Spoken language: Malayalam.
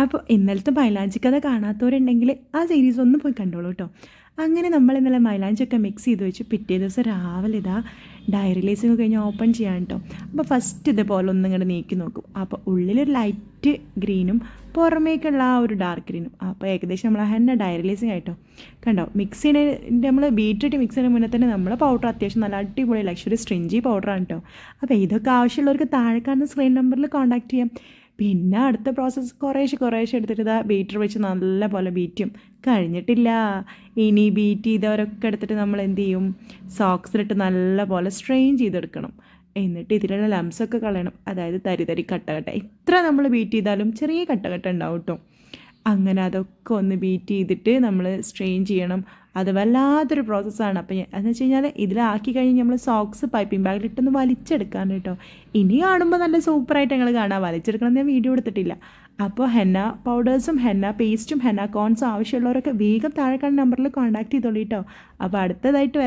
അപ്പോൾ ഇന്നലത്തെ മൈലാഞ്ചി കഥ കാണാത്തവരുണ്ടെങ്കിൽ ആ സീരീസ് ഒന്ന് പോയി കണ്ടോളൂ കേട്ടോ. അങ്ങനെ നമ്മൾ ഇന്നലെ മൈലാഞ്ചിയൊക്കെ മിക്സ് ചെയ്ത് വെച്ച് പിറ്റേ ദിവസം രാവിലെ ഇതാ ഡയറി ലേസിങ് കഴിഞ്ഞ് ഓപ്പൺ ചെയ്യാൻ കേട്ടോ. അപ്പോൾ ഫസ്റ്റ് ഇതുപോലെ ഒന്നും ഇങ്ങോട്ട് നീക്കി നോക്കും. അപ്പോൾ ഉള്ളിലൊരു ലൈറ്റ് ഗ്രീനും പുറമേക്കുള്ള ആ ഒരു ഡാർക്ക് ഗ്രീനും. അപ്പോൾ ഏകദേശം നമ്മൾ ഹെന്ന ഡയറി ലേസിങ് ആയിട്ടോ. കണ്ടോ മിക്സിന് നമ്മൾ ബീറ്റിട്ട് മിക്സ് ചെയ്യുന്ന മുന്നേ തന്നെ നമ്മൾ പൗഡർ അത്യാവശ്യം നല്ല അടിപൊളി ലക്ഷറി സ്ട്രിഞ്ചി പൗഡറാണ് കേട്ടോ. അപ്പോൾ ഇതൊക്കെ ആവശ്യമുള്ളവർക്ക് താഴെ കാണുന്ന സ്ക്രീൻ നമ്പറിൽ കോൺടാക്ട് ചെയ്യാം. പിന്നെ അടുത്ത പ്രോസസ്സ് കുറേശ്ശെ എടുത്തിട്ട് ഇതാ ബീറ്റർ വെച്ച് നല്ല പോലെ ബീറ്റും. കഴിഞ്ഞിട്ടില്ല, ഇനി ബീറ്റ് ചെയ്തവരൊക്കെ എടുത്തിട്ട് നമ്മൾ എന്ത് ചെയ്യും, സോക്സിലിട്ട് നല്ല പോലെ സ്ട്രെയിൻ ചെയ്തെടുക്കണം. എന്നിട്ട് ഇതിലുള്ള ലംസൊക്കെ കളയണം. അതായത് തരി കട്ട എത്ര നമ്മൾ ബീറ്റ് ചെയ്താലും ചെറിയ കട്ട ഉണ്ടാവും കേട്ടോ. അങ്ങനെ അതൊക്കെ ഒന്ന് ബീറ്റ് ചെയ്തിട്ട് നമ്മൾ സ്ട്രെയിൻ ചെയ്യണം. അത് വല്ലാത്തൊരു പ്രോസസ്സാണ്. അപ്പോൾ എന്ന് വെച്ച് കഴിഞ്ഞാൽ ഇതിലാക്കി കഴിഞ്ഞ് നമ്മൾ സോക്സ് പൈപ്പിംഗ് ബാഗിലിട്ടൊന്ന് വലിച്ചെടുക്കാൻ കേട്ടോ. ഇനി കാണുമ്പോൾ നല്ല സൂപ്പറായിട്ട് ഞങ്ങൾ കാണാം. വലിച്ചെടുക്കണം ഞാൻ വീഡിയോ എടുത്തിട്ടില്ല. അപ്പോൾ ഹെന്ന പൗഡേഴ്സും ഹെന്ന പേസ്റ്റും ഹെന്ന കോൺസും ആവശ്യമുള്ളവരൊക്കെ വേഗം താഴെ കാണുന്ന നമ്പറിൽ കോൺടാക്ട് ചെയ്തോളൂ കേട്ടോ. അപ്പോൾ അടുത്തതായിട്ട്